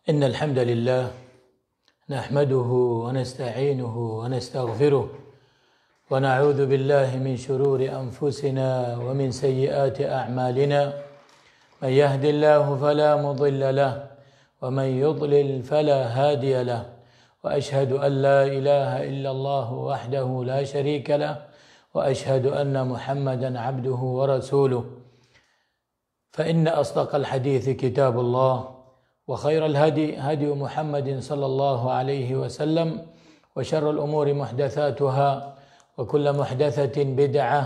إن الحمد لله نحمده ونستعينه ونستغفره ونعوذ بالله من شرور أنفسنا ومن سيئات أعمالنا من يهد الله فلا مضل له ومن يضلل فلا هادي له وأشهد أن لا إله إلا الله وحده لا شريك له وأشهد أن محمدا عبده ورسوله فإن أصدق الحديث كتاب الله وخير الهدي هدي محمد صلى الله عليه وسلم وشر الأمور محدثاتها وكل محدثة بدعة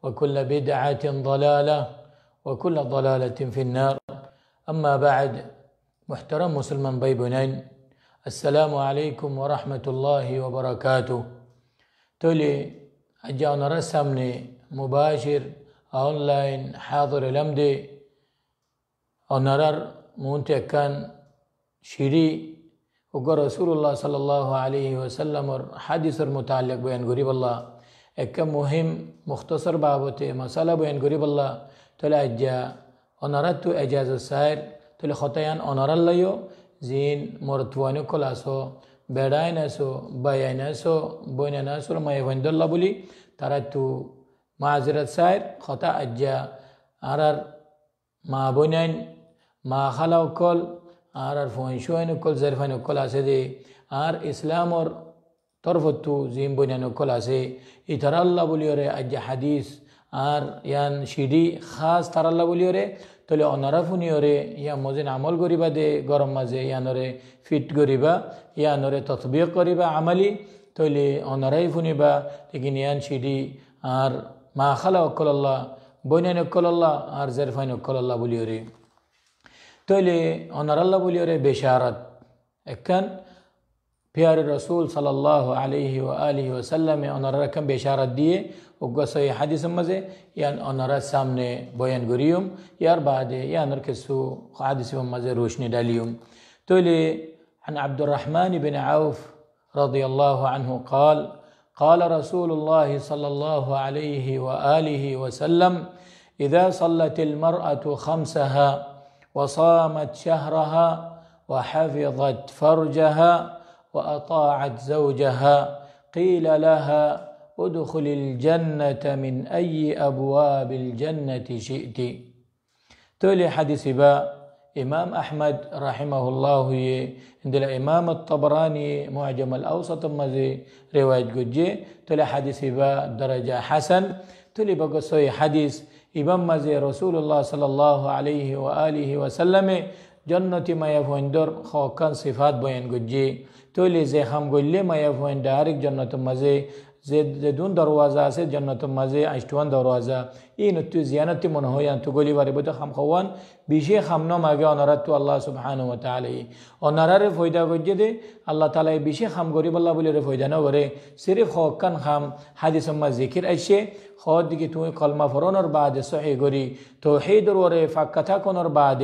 وكل بدعة ضلالة وكل ضلالة في النار. أما بعد، محترم مسلمان بيبنين، السلام عليكم ورحمة الله وبركاته. تولي أجانا رسمني مباشر أونلاين حاضر الأمدي ونرر مونتي كان شيري وقال رسول الله صلى الله عليه وسلم حديث المتعلق بين قريب الله كم مهم مختصر بابته مسألة بين قريب الله تلا أجا ونرت أجاز السائر تلا خطيان ونر الله زين مرتوانو كلاسو بدايناسو بايناسو بويناسو ما يفند الله بولي ترتو معذرة سائر خطأ أجا أرر ما بوينين ما خلا وكل آر فوانشوين وكل زرفين وكل أسدي آر إسلام اور طرفتو زين بنيان وكل أسي يترى الله بوليوري أجا حديث آر يان شيدي خاص ترى الله بوليوري تولي أنرفوني يوري يا موزين عمل غريبا دي غرم مزي يا نوري فيت غريبا يا نوري تطبيق غريبا عملي تولي أنرفوني با لكن يان شيدي آر ما خلا وكل الله بنيان وكل الله آر زرفين وكل الله بوليوري تولي أنر الله بوليوري بشارت كان بيار الرسول صلى الله عليه وآله وسلم أنر كان بشارت دي وقصي حديث مزه يعني أنر سامنے بيان غريوم يار بعد يعني ركسو حديث مزه روشني داليوم. تولي عن عبد الرحمن بن عوف رضي الله عنه قال رسول الله صلى الله عليه وآله وسلم إذا صلت المرأة خمسها وصامت شهرها وحفظت فرجها وأطاعت زوجها قيل لها ادخل الجنة من أي أبواب الجنة شئت. تولي حديث با إمام أحمد رحمه الله عند الإمام الطبراني معجم الأوسط مزي رواية قجي تولي حديث با درجة حسن تولي بقصي حديث إمام مزي رسول الله صلى الله عليه وآله وسلم جنة ما يفوندر خوكان صفات بيان قجي تولي زي خم قولي ما يفوين دارك جنة مزي زدون دروازة سي جنة مزي عشتوان دروازة إنو تو زيانة منهويان تقولي واري بدا خم خوان بيشي خمنا ماغي ونرتو الله سبحانه وتعالى ونرر فويدا قجي دي الله تعالى بيشي خم قريب الله بولي رفويدا نوري صرف خوكان خم حديث ما ذكر أشي خود دیگه توی کلمه فرانر بعد صحیح گری توحید رو فکتا کنر بعد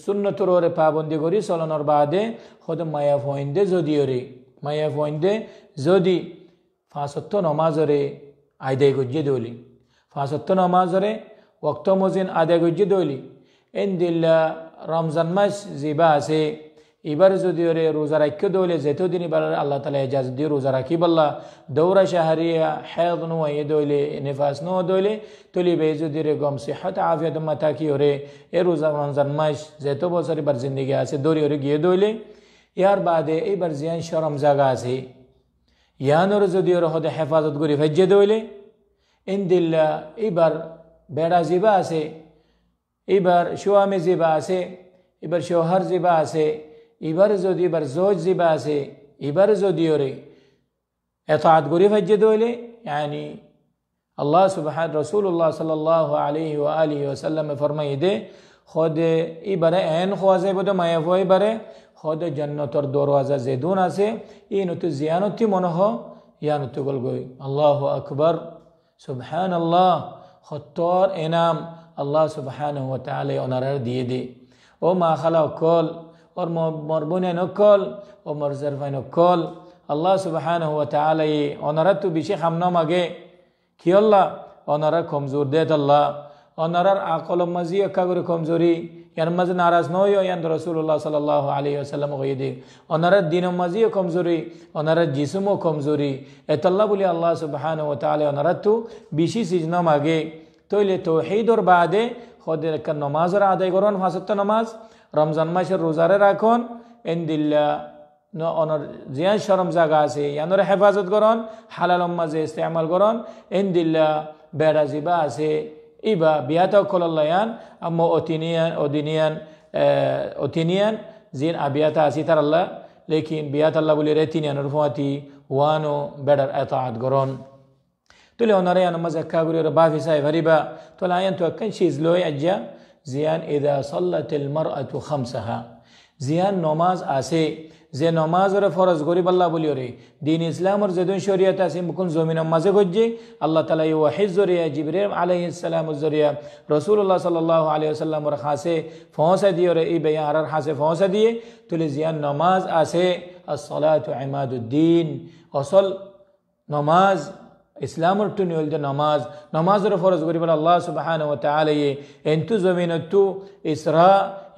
سنت رو پابندی گری سالانر بعد خود مایا فوینده زودیوری مایا فوینده زودی فاسطو نماز ره عیده گجی دولی فاسطو نماز ره وقت موزین عیده گجی دولی این دل رمضان مش زیبا سه ایبر زودیوری روزه رکی دولی زیتو دینی برای الله تعالی اجازه دی روزه رکی بالله دوره شهریه حیض نو دولی نفاس نو دولی تولی بیزو دیره گم صحت عافیت متا کی اوره ای روزه رمضان ماش زیتو بسری بر زندگی اسه دوری اوره گیه دولی یار بعد ای بر زیان شرم زگا اسه یا نور زودیوره خود حفاظت گوری فجه دولی این دل ای بر بیڑا زیبا اسه ای بر شوام زیبا اسه ای بر شوهر زیبا اسه ایبر زودی بر زوج زیباسه ایبر زودیوری اطاعت گوری فجدولی یعنی الله سبحانه رسول الله صلی الله علیه و آله و سلم فرمایده خود ایبر این خوازه بوده مایفوی بره خود جنت اور دروازه زیدون است اینو تو زیانتی منها یانو تو گلگوی الله اکبر سبحان الله خطار انام الله سبحانه و تعالی اونر دیده او ما خلق کل اور مربون نکل و مرزرفین نکل الله سبحانه و تعالی آنرت تو بیشی خمنا مگه کی الله آنرت کمزور دید الله آنرت عقل مزی کگر کمزوری ইয়ান মাঝে নারাজ নয় ইয়ান রাসূলুল্লাহ সাল্লাল্লাহু আলাইহি ওয়াসাল্লাম কইদি ওনারা দিনের মাঝেও কমজোরি ওনারা জিসমও কমজোরি এতল্লা বলি আল্লাহ সুবহানাহু ওয়া তাআলা ওনারা তো বেশি সিজনা মাগে তইলে তাওহীদর বাদে খদের একটা নামাজের আদায় করুন পাঁচ ওয়াক্ত নামাজ রমজান মাসের রোজারে রাখুন ইনদিল্লা অনর জিয়ান শরম জায়গা আছে ইয়ানোর হেফাজত করুন হালাল মাঝে ইস্তেমাল করুন ইনদিল্লা বেড়া জিবা আছে ইবা বিয়াত কলাল্লায়ান আম্মা অতিনিয়ান জিন আবিয়াতা আসি তার আল্লাহ লেকিন বিয়াত আল্লাহ বলি রেতিনিয়ানোর ফুয়াতি ওয়ানো বেড়ার এতাআত করুন তুলে ওনারা ইয়ান মাঝে একা করি ওরা বাফি সাহেব হারিবা তোলা আয়ান তো একখান শিজ লই আজ্জা জিয়ান ইদা সাল্লাতিল মারআতু খামসাহা জিয়ান নমাজ আছে যে নমাজের ফরজ গরিব আল্লাহ বলি ওরে দিন ইসলামর যেদিন শরিয়াত আছে মুকুন জমিন মাঝে গজ্জে আল্লাহ তালা এই ওয়াহিদ জরিয়া জিবরিল আলাইহিস সালামুর জরিয়া রাসূলুল্লাহ সাল্লাল্লাহু আলাইহি ওয়াসাল্লামর খাসে পৌঁছা দিয়ে ওরে এই বেয়া আরার খাসে পৌঁছা দিয়ে তুলে জিয়ান নমাজ আছে as-salatu ইমাদুদ্দিন আসল নমাজ ইসলামর টু নিউল যে নমাজের ফরজ গরিব আল্লাহ সুবহানাহু ওয়া তাআলা এনতু জমিনতু ইসরা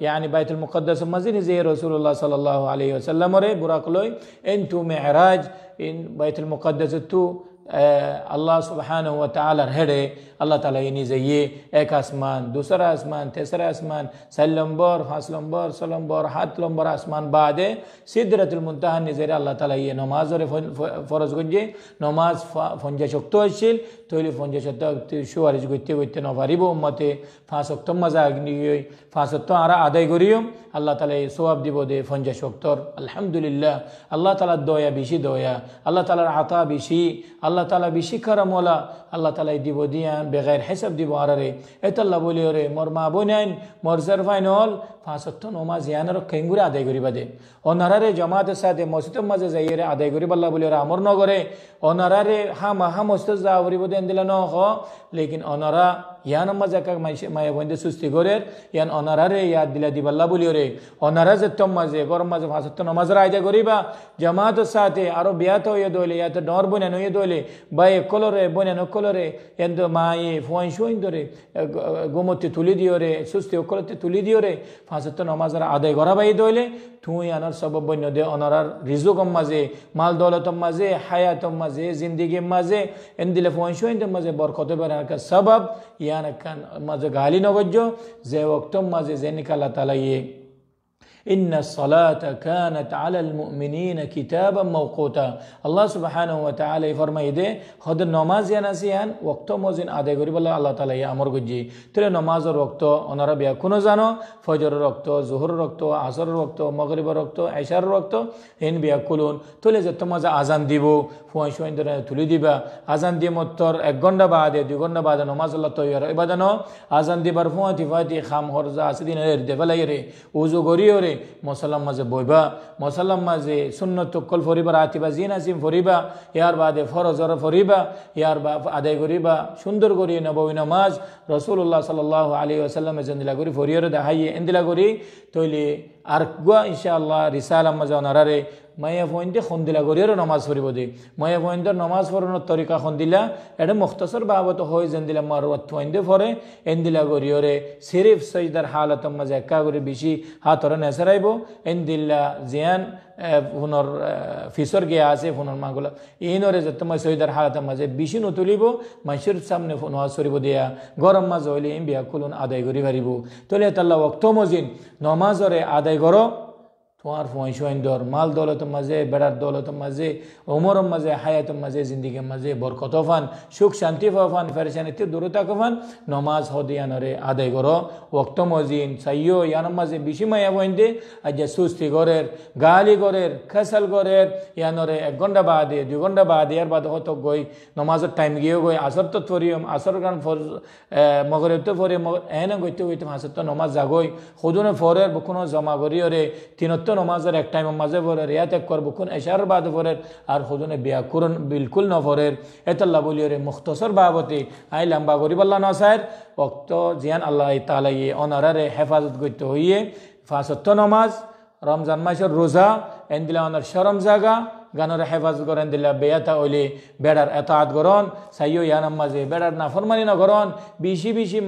يعني بيت المقدس مزين زي رسول الله صلى الله عليه وسلم রে বুরাক লই এনতু মেরাজ ইন بيت المقدس তো আল্লাহ সুবহানাহু ওয়া তাআলার হেডে আল্লাহ তাআলা ইনি যাইয়ে এক আসমান দুসরা আসমান তেসরা আসমান 4 নম্বর 5 নম্বর 6 নম্বর 7 নম্বর আসমান বাদে সিদরাতুল মুনতাহা নিজের আল্লাহ তাআলা ইয়ে নামাজের ফরজ গজে নামাজ ফঞ্জা শক্ত আছিল তৈলি ফঞ্জা শক্ত সুয়ারিজ গইতে গইতে নভারিব উম্মতে 5 ওয়াক্ত মাজা আগনি 5 ওয়াক্ত আর আদায় করিও আল্লাহ তাআলা সওয়াব দিব দে ফঞ্জা শক্তর আলহামদুলিল্লাহ আল্লাহ তাআলার দয়া বেশি দয়া আল্লাহ তাআলার আতা বেশি আল্লাহ তাআলা বেশি করমওয়ালা আল্লাহ তাআলা দিব দিয়া বেগাইর হিসাব দিব আরে এতাল্লাহ বলি ওরে মোর মা বোনাইন মোর জারফাইনল 5 ওয়াক্ত নামাজ ইয়ানের কেঙ্গুরে আদায় করিবা দে ওনারারে জামাতের সাথে মসজিদের মাঝে যাইরে আদায় করিবা আল্লাহ বলি ওরে আমর নগরে ওনারারে হা মসজিদ যাওরিব দেন দিলা ন হ লেকিন ওনারা ইয়ান মাঝে কা মায়া বন্ধে সুস্তি করে ইয়ান ওনারারে ইয়াদ দিলা দিবা আল্লাহ বলি ওরে ওনারা যে তোম মাঝে গরম মাঝে 5 ওয়াক্ত নামাজের আদায় করিবা জামাতের সাথে আরো বিয়াত হয়ে দইলে ইয়াত নর বনেন হয়ে দইলে বাই কলরে বনেন কলরে এন্দ মাই ফোন শুইন ধরে গোমতে তুলি দিও রে সুস্তি কলতে তুলি দিও রে 5 ওয়াক্ত নামাজের আদায় করা বাই দইলে তুই আনার সবব বন্য দে অনারার রিজুকম মাঝে মাল দৌলতম মাঝে হায়াতম মাঝে জিন্দিগির মাঝে এন্দিলে ফোন শুইন মাঝে বরকত বেরার কা সবব ইয়ান কান মাঝে গালি নগজ্জ যে ওয়াক্তম মাঝে জেনিকা আল্লাহ তাআলা إن الصلاة كانت على المؤمنين كتابا موقوتا الله سبحانه وتعالى فرمائے دے خود نماز یا نسیان وقت موزن آدھے گریب اللہ تعالی یا امر گجی تیرے نماز وقت انارا بیا کنو جانو فجر وقت ظهر وقت عصر وقت مغرب وقت عشاء وقت ان بیا کلون تولے যে তোমাজ আযান দিব ফুয়াই শুইন ধরে তুলি দিবা আযান দিয়ে মত্তর 1 ঘন্টা বাদে 2 ঘন্টা বাদে নামাজ আল্লাহ তৈয়ার ইবাদানো আযান দিবার ফুয়াতি ফাতি খাম হরজা আসদিন এর দেবালাই রে ওযু গরিও রে মুসাল্লাম মাঝে বইবা মুসাল্লাম মাঝে সুন্নত কল ফরিবা রাতিবা জিন আসিম ফরিবা ইয়ার বাদে ফরজর ফরিবা ইয়ার আদায় করিবা সুন্দর করি নববী নামাজ রাসূলুল্লাহ সাল্লাল্লাহু আলাইহি ওয়াসাল্লাম জন্দিলা করি ফরিয়র দেখাইয়ে এন্দিলা করি তইলে আর গুয়া ইনশাআল্লাহ রিসালাম মাঝে অনারে মায়া ফোনতে খন্দিলা করিয়ারও নামাজ পড়িব দে মায়া ফোনদের নামাজ পড়ানোর তরিকা খন্দিলা এটা মুখতসর বাবত হয় যেন্দিলা মারওয়াত ফোনদে পড়ে এন্দিলা করিয়রে সিরিফ সজদার হালত মাঝে একা করে বেশি হাতরে নেসারাইব এন্দিল্লা জিয়ান ফোনর ফিসর গিয়া আছে ফোনর মাগুলা ইনরে যে তোমার সজদার হালত মাঝে বেশি নতুলিব মানুষের সামনে নামাজ পড়িব দিয়া গরম মাঝে হইলে বিয়া কুলুন আদায় করি পারিব তলে তাল্লাহ ওয়াক্ত মজিন নামাজরে আদায় করো তোমার ফোন দর মাল দৌলত মাঝে বেড়ার দৌলত মাঝে ওমরম মাঝে হায়াতম মাঝে জিন্দিগির মাঝে বরকত ফান সুখ শান্তি ফান ফেরেশানিতে দূরতা কফান নমাজ হদিয়ানরে আদায় করো ওয়াক্ত মজিন সাইয়ো ইয়ানম মাঝে বেশি মায়া বইন্দে আজ সুস্তি গরের গালি গরের খেসাল গরের ইয়ানরে 1 ঘন্টা বাদে 2 ঘন্টা বাদে এর বাদ হত গই নমাজের টাইম গিয়ে গই আসর তো ফরিয়ম আসর গান ফর মগরিব তো ফরে এনে গইতে গইতে হাসত নমাজ জাগই খুদুনে ফরের বকুনো জমা করিয়রে তিনত নমাজের এক টাইম মাঝে পড়ে রিয়াত করব কোন এশার বাদ পড়ে আর খুদনে বিয়া করুন বিলকুল ন পড়ে এতাল্লাহ বলিরে মুখতসর বাবতে আই লম্বা গরিব আল্লাহ নসায়ের ওয়াক্ত জিয়ান আল্লাহ তাআলা অনারারে হেফাজত করতে হইয়ে 5 ওয়াক্ত নামাজ রমজান মাসের রোজা এন দিলা অনার শরম জাগা গানের হেফাজত করেন দিলা বেয়াতা ওইলে বেড়ার এতাত গরন সাইও ইয়ানাম মাঝে বেড়ার নাফরমানি না গরন বেশি বেশি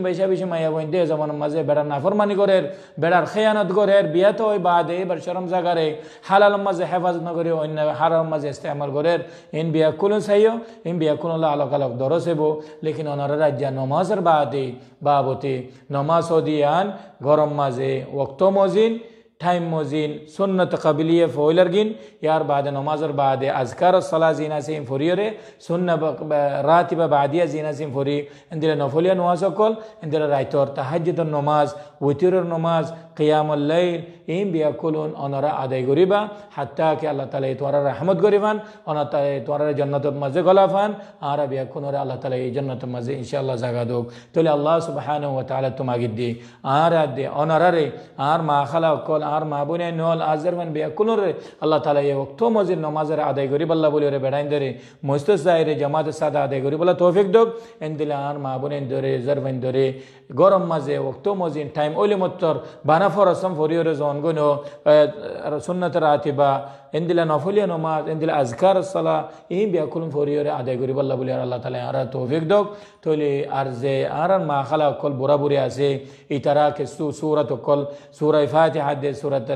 মাইয়া বইন দে যেমন মাঝে বেড়ার নাফরমানি করের বেড়ার খেয়ানত করের বিয়াতা ওই বাদে এবার শরম জাগারে হালাল মাঝে হেফাজত না করে অন্য হারাম মাঝে ইস্তেমাল করের ইন বিয়া কুলুন সাইও ইন বিয়া কুলুন আলোক আলোক দরসেবো লেকিন ওনারা রাজ্যা নমাজের বাদে বাবতে নমাজ দিয়ান গরম মাঝে ওক্ত মজিন টাইম মজিন সুন্নত কাবিলিয়ে ফয়লারগিন ইয়ার বাদে নমাজের বাদে আজকার সালা জিনাসিম ফরিয়রে সুন্না রাতিবা বাদিয়া জিনাসিম ফরি এন্দিলে নফলিয়া নমাজ সকল এন্দিলে রাইতর তাহাজ্জুদের নমাজ উতিরের নমাজ কিয়ামুল লাইল ইম বিয়াকুলুন অনরা আদায় করিবা হাত্তা কে আল্লাহ তাআলা তোরা রহমত করিবান অনা তোরা জান্নাতের মাঝে গলাফান আর বিয়াকুনরে আল্লাহ তাআলা এই জান্নাতের মাঝে ইনশাআল্লাহ জায়গা দোক তাহলে আল্লাহ সুবহানাহু ওয়া তাআলা তোমাকে দি আর আদে অনরারে আর মা খালা কল আর মা বনে নল আজরমান বিয়াকুনরে আল্লাহ তাআলা এই ওয়াক্ত মজিদ নামাজের আদায় করি বল্লা বলি রে বেড়াইন ধরে মুস্তাস জাহিরে জামাত সাদা আদায় করি বল্লা তৌফিক দোক এন্দিলা আর মা বনে ধরে জারবাইন ধরে গরম মাঝে ওয়াক্ত মজিদ টাইম ওলি মত্তর বানা ফরসম ফরিয়রে জন গনো সুন্নাত রাতিবা এন্দিলা নফলিয়া নমাজ এন্দিলা আজকার সালা এই বিয়াকুলুন ফরিয়রে আদায় করি বল্লা বলি আল্লাহ তাআলা আর তৌফিক দোক তলে আর যে আর মা খালা কল বরাবরি আছে এই তারা কে সূরাত কল সূরা ফাতিহা দে সূরাত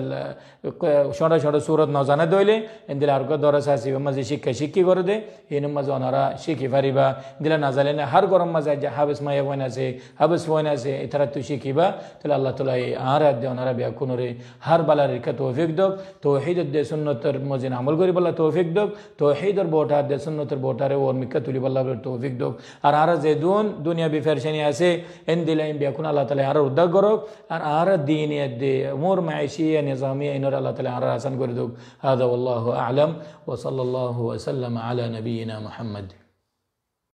ছোট সূরত ন জানা দইলে এন্দিলা আর দরস আছে মাঝে শিক্ষা করে দে এই নামাজ ওনারা শিখি পারিবা দিলা না জানেন হার গরম মাঝে যে হাবেস মায়া বইন আছে হাবেস বইন আছে এই তারা তুই শিখিবা তাহলে আল্লাহ তাআলা আর দে ওনারা বিয়াকুনরে হার বালার রিকা তৌফিক দোক তৌহিদ দে সুন্নতের মজিন আমল করি বল্লা তৌফিক দোক তৌহিদের বোটা দে সুন্নতের বোটারে ওর মিক্কা তুলি বল্লা তৌফিক দোক আর যে দুনিয়া বিফেরশানি আছে এন্দিলা বিয়াকুন আল্লাহ তাআলা আর উদ্ধার করুক আর দ্বীনিয়াত দে উমুর মাইশিয়া নিজামিয়া ইনর আল্লাহ তাআলা আর আসান করে দোক হাদা ওয়াল্লাহু আ'লাম ওয়া সাল্লাল্লাহু ওয়া সাল্লাম আলা নবিয়িনা মুহাম্মদ।